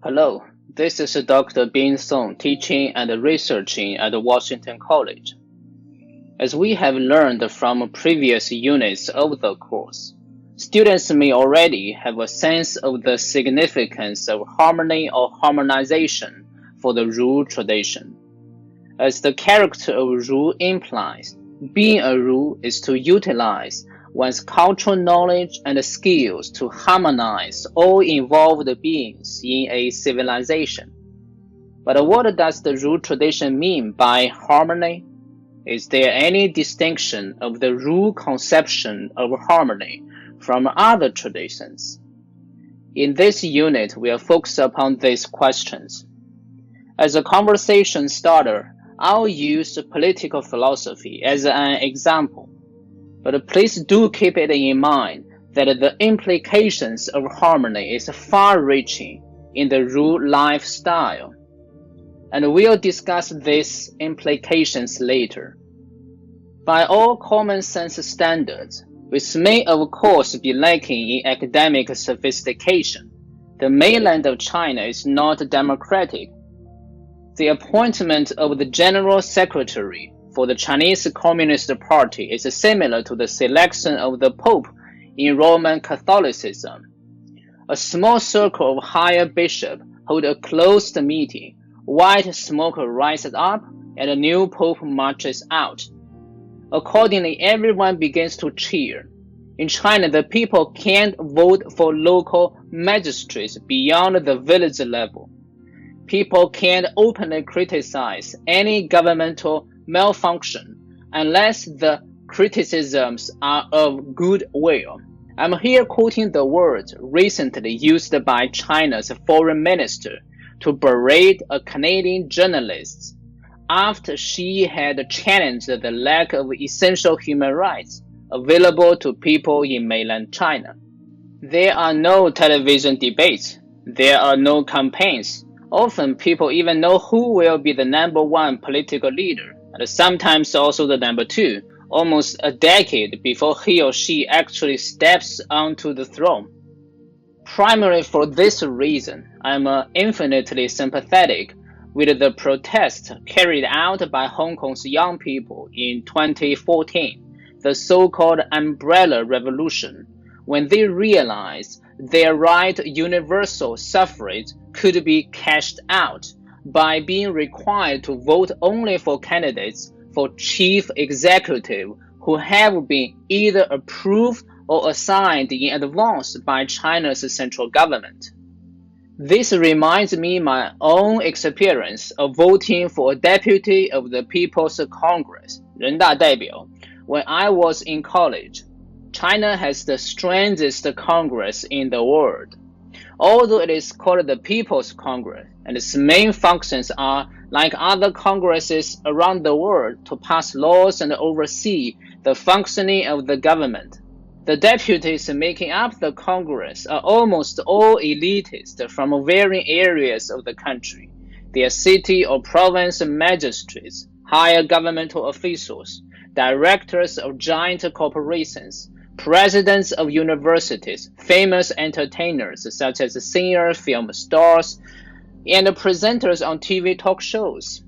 Hello, this is Dr. Bin Song teaching and researching at Washington College. As we have learned from previous units of the course, students may already have a sense of the significance of harmony or harmonization for the Ru tradition. As the character of Ru implies, being a Ru is to utilize one's cultural knowledge and skills to harmonize all involved beings in a civilization. But what does the Ru tradition mean by harmony? Is there any distinction of the Ru conception of harmony from other traditions? In this unit, we'll focus upon these questions. As a conversation starter, I'll use political philosophy as an example, but please do keep it in mind that the implications of harmony is far-reaching in the Ru lifestyle, and we'll discuss these implications later. By all common sense standards, which may of course be lacking in academic sophistication, the mainland of China is not democratic. The appointment of the General Secretary for the Chinese Communist Party is similar to the selection of the Pope in Roman Catholicism. A small circle of higher bishops hold a closed meeting, white smoke rises up, and a new Pope marches out. Accordingly, everyone begins to cheer. In China, the people can't vote for local magistrates beyond the village level. People can't openly criticize any governmental malfunction unless the criticisms are of goodwill. I'm here quoting the words recently used by China's foreign minister to berate a Canadian journalist after she had challenged the lack of essential human rights available to people in mainland China. There are no television debates. There are no campaigns. Often people even know who will be the number one political leader, and sometimes also the number two, almost a decade before he or she actually steps onto the throne. Primarily for this reason, I'm infinitely sympathetic with the protest carried out by Hong Kong's young people in 2014, the so-called Umbrella Revolution, when they realized their right to universal suffrage could be cashed out by being required to vote only for candidates for chief executive who have been either approved or assigned in advance by China's central government. This reminds me my own experience of voting for a deputy of the People's Congress, 人大代表, when I was in college. China has the strangest Congress in the world. Although it is called the People's Congress, and its main functions are, like other congresses around the world, to pass laws and oversee the functioning of the government. The deputies making up the Congress are almost all elitists from varying areas of the country. They are city or province magistrates, higher governmental officials, directors of giant corporations, presidents of universities, famous entertainers such as singers, film stars, and presenters on TV talk shows.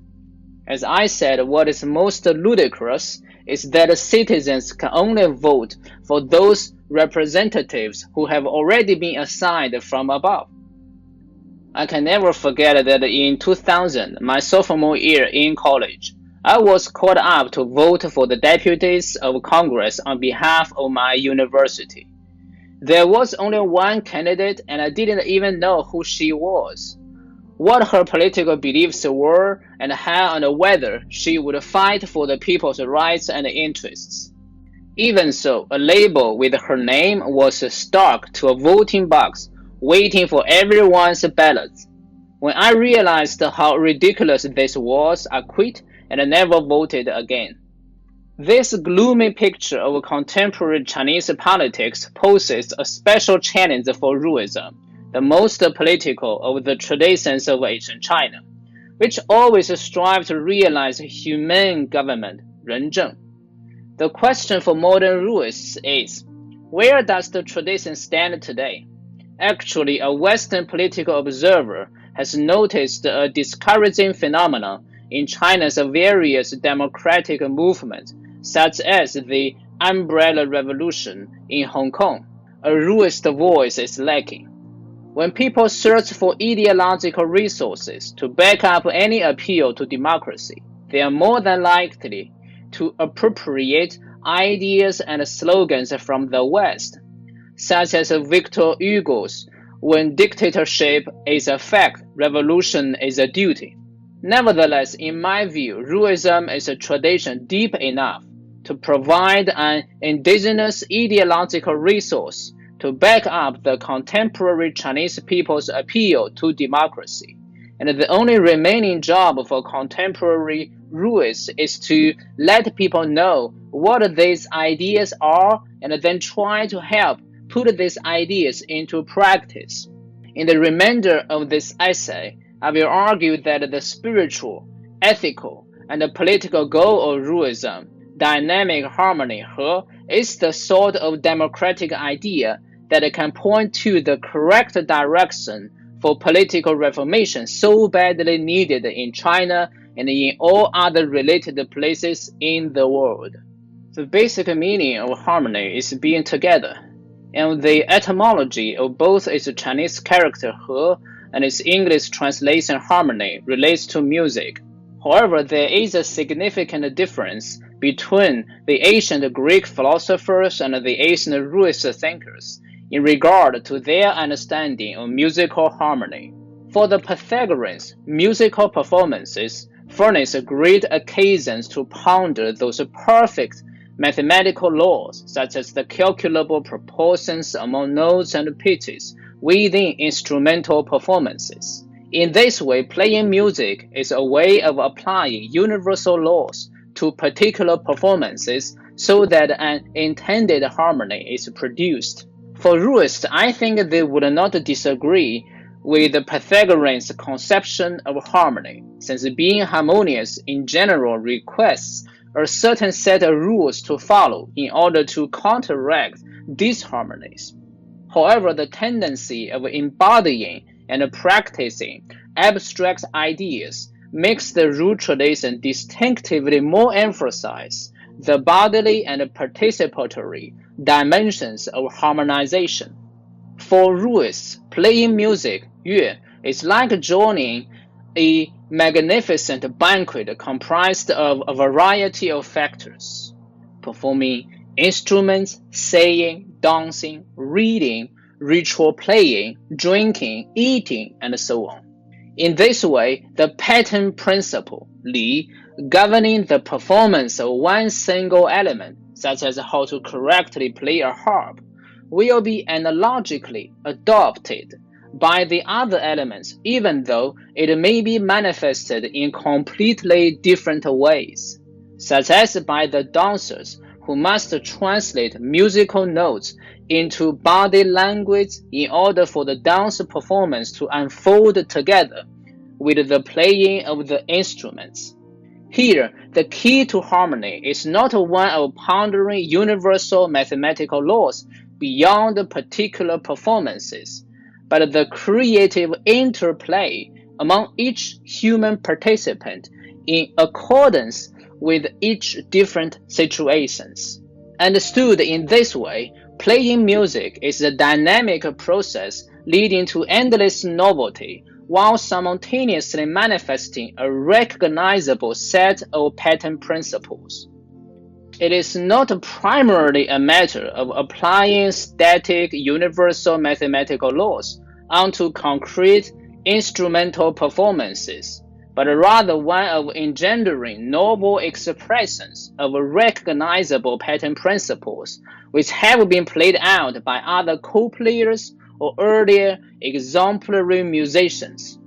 As I said, what is most ludicrous is that citizens can only vote for those representatives who have already been assigned from above. I can never forget that in 2000, my sophomore year in college, I was called up to vote for the deputies of Congress on behalf of my university. There was only one candidate, and I didn't even know who she was, what her political beliefs were, and how and whether she would fight for the people's rights and interests. Even so, a label with her name was stuck to a voting box, waiting for everyone's ballots. When I realized how ridiculous this was, I quit and never voted again. This gloomy picture of contemporary Chinese politics poses a special challenge for Ruism, the most political of the traditions of ancient China, which always strive to realize humane government, 人政. The question for modern Ruists is, where does the tradition stand today? Actually, a Western political observer has noticed a discouraging phenomenon in China's various democratic movements, such as the Umbrella Revolution in Hong Kong. A Ruist voice is lacking. When people search for ideological resources to back up any appeal to democracy, they are more than likely to appropriate ideas and slogans from the West, such as Victor Hugo's "When dictatorship is a fact, revolution is a duty." Nevertheless, in my view, Ruism is a tradition deep enough to provide an indigenous ideological resource to back up the contemporary Chinese people's appeal to democracy. And the only remaining job for contemporary Ruists is to let people know what these ideas are and then try to help put these ideas into practice. In the remainder of this essay, I will argue that the spiritual, ethical, and political goal of Ruism, dynamic harmony, is the sort of democratic idea that can point to the correct direction for political reformation so badly needed in China and in all other related places in the world. The basic meaning of harmony is being together, and the etymology of both its Chinese character he and its English translation harmony relates to music. However, there is a significant difference between the ancient Greek philosophers and the ancient Ruist thinkers in regard to their understanding of musical harmony. For the Pythagoreans, musical performances furnish great occasions to ponder those perfect mathematical laws, such as the calculable proportions among notes and pitches within instrumental performances. In this way, playing music is a way of applying universal laws to particular performances so that an intended harmony is produced. For Ruists, I think they would not disagree with the Pythagoreans' conception of harmony, since being harmonious in general requests a certain set of rules to follow in order to counteract disharmonies. However, the tendency of embodying and practicing abstract ideas makes the Ru tradition distinctively more emphasize the bodily and participatory dimensions of harmonization. For Ruists, playing music, yue, is like joining a magnificent banquet comprised of a variety of factors: performing instruments, saying, dancing, reading, ritual playing, drinking, eating, and so on. In this way, the pattern principle, Li, governing the performance of one single element, such as how to correctly play a harp, will be analogically adopted by the other elements, even though it may be manifested in completely different ways, such as by the dancers who must translate musical notes into body language in order for the dance performance to unfold together with the playing of the instruments. Here, the key to harmony is not one of pondering universal mathematical laws beyond particular performances, but the creative interplay among each human participant in accordance with each different situations. Understood in this way, playing music is a dynamic process leading to endless novelty while simultaneously manifesting a recognizable set of pattern principles. It is not primarily a matter of applying static universal mathematical laws onto concrete instrumental performances, but rather one of engendering novel expressions of recognizable pattern principles which have been played out by other co-players or earlier exemplary musicians.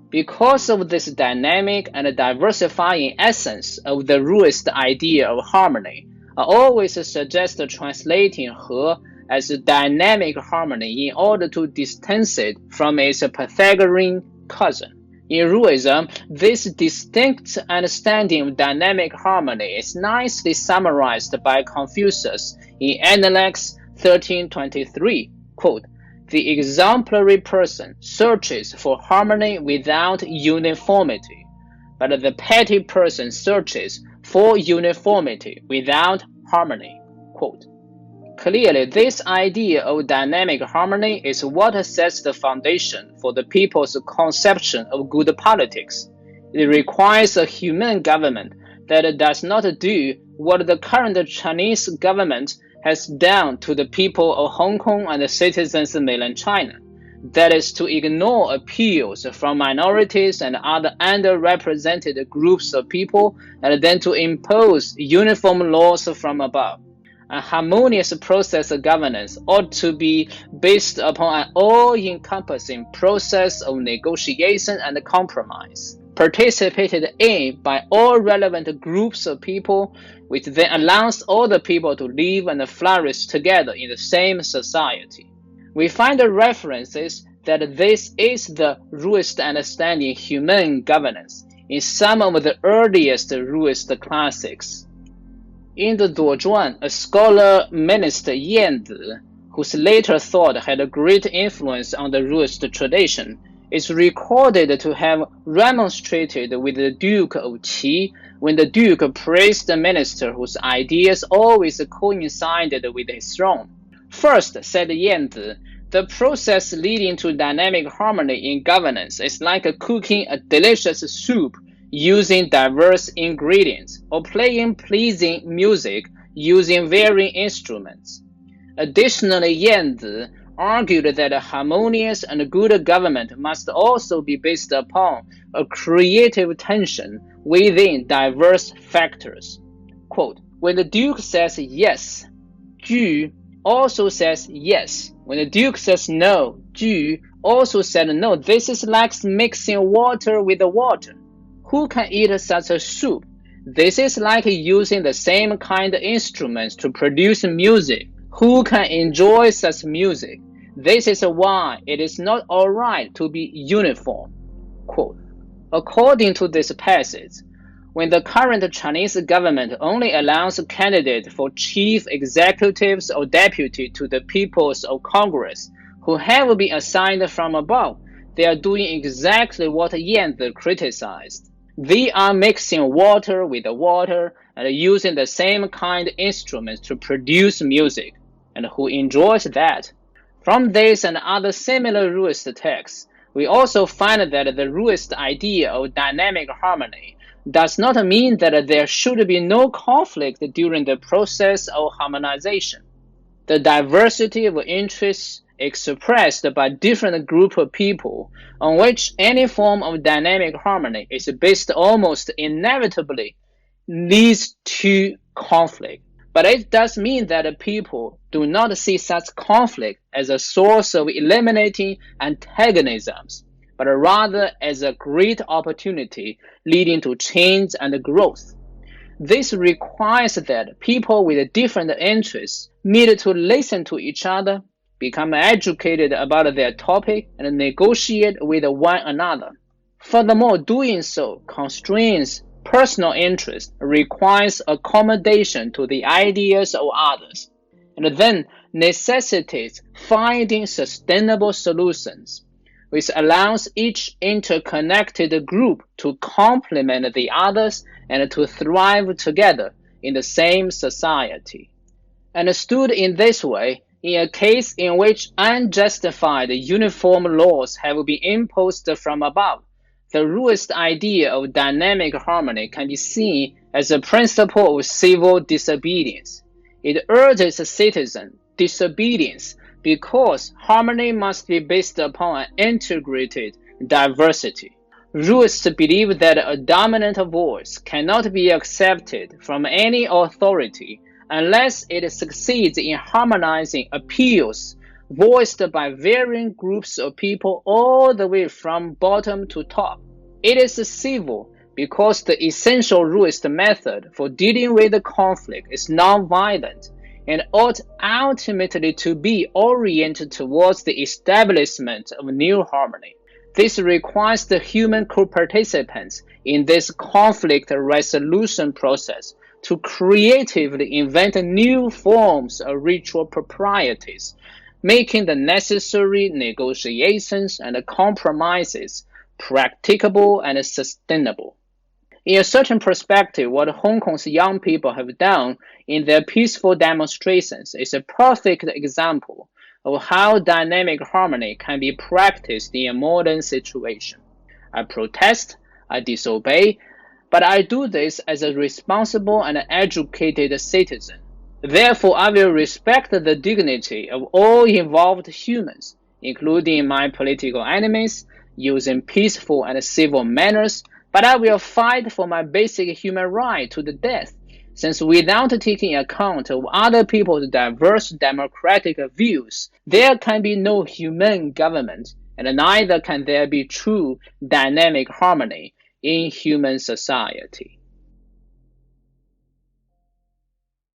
Because of this dynamic and diversifying essence of the Ruist idea of harmony, I always suggest translating he as dynamic harmony in order to distance it from its Pythagorean cousin. In Ruism, this distinct understanding of dynamic harmony is nicely summarized by Confucius in Analects 13:23, quote, The exemplary person searches for harmony without uniformity, but the petty person searches for uniformity without harmony. Quote, clearly, this idea of dynamic harmony is what sets the foundation for the people's conception of good politics. It requires a humane government that does not do what the current Chinese government has done to the people of Hong Kong and the citizens of mainland China. That is to ignore appeals from minorities and other underrepresented groups of people and then to impose uniform laws from above. A harmonious process of governance ought to be based upon an all-encompassing process of negotiation and compromise, participated in by all relevant groups of people, which then allows all the people to live and flourish together in the same society. We find references that this is the Ruist understanding humane governance in some of the earliest Ruist classics. In the Duozhuan, a scholar minister Yan Zi, whose later thought had a great influence on the Ruist tradition, is recorded to have remonstrated with the Duke of Qi when the Duke praised the minister whose ideas always coincided with his own. First, said Yan Zi, the process leading to dynamic harmony in governance is like cooking a delicious soup using diverse ingredients, or playing pleasing music using varying instruments. Additionally, Yan Zi argued that a harmonious and good government must also be based upon a creative tension within diverse factors. Quote, when the Duke says yes, Ju also says yes. When the Duke says no, Ju also said no. This is like mixing water with water. Who can eat such a soup? This is like using the same kind of instruments to produce music. Who can enjoy such music? This is why it is not all right to be uniform. Quote, according to this passage, when the current Chinese government only allows candidates for chief executives or deputy to the peoples of Congress who have been assigned from above, they are doing exactly what Yan Zi criticized. They are mixing water with water and using the same kind of instruments to produce music, and who enjoys that? From this and other similar Ruist texts, we also find that the Ruist idea of dynamic harmony does not mean that there should be no conflict during the process of harmonization. The diversity of interests expressed by different groups of people on which any form of dynamic harmony is based almost inevitably leads to conflict. But it does mean that people do not see such conflict as a source of eliminating antagonisms, but rather as a great opportunity leading to change and growth. This requires that people with different interests meet to listen to each other, become educated about their topic, and negotiate with one another. Furthermore, doing so constrains personal interest, requires accommodation to the ideas of others, and then necessitates finding sustainable solutions, which allows each interconnected group to complement the others and to thrive together in the same society. Understood in this way, in a case in which unjustified uniform laws have been imposed from above, the Ruist idea of dynamic harmony can be seen as a principle of civil disobedience. It urges citizen disobedience because harmony must be based upon an integrated diversity. Ruists believe that a dominant voice cannot be accepted from any authority unless it succeeds in harmonizing appeals voiced by varying groups of people all the way from bottom to top. It is civil because the essential Ruist method for dealing with the conflict is non-violent and ought ultimately to be oriented towards the establishment of new harmony. This requires the human co-participants in this conflict resolution process to creatively invent new forms of ritual proprieties making the necessary negotiations and compromises practicable and sustainable. In a certain perspective, what Hong Kong's young people have done in their peaceful demonstrations is a perfect example of how dynamic harmony can be practiced in a modern situation. I protest, I disobey, but I do this as a responsible and educated citizen. Therefore, I will respect the dignity of all involved humans, including my political enemies, using peaceful and civil manners, but I will fight for my basic human right to the death, since without taking account of other people's diverse democratic views, there can be no humane government, and neither can there be true dynamic harmony in human society.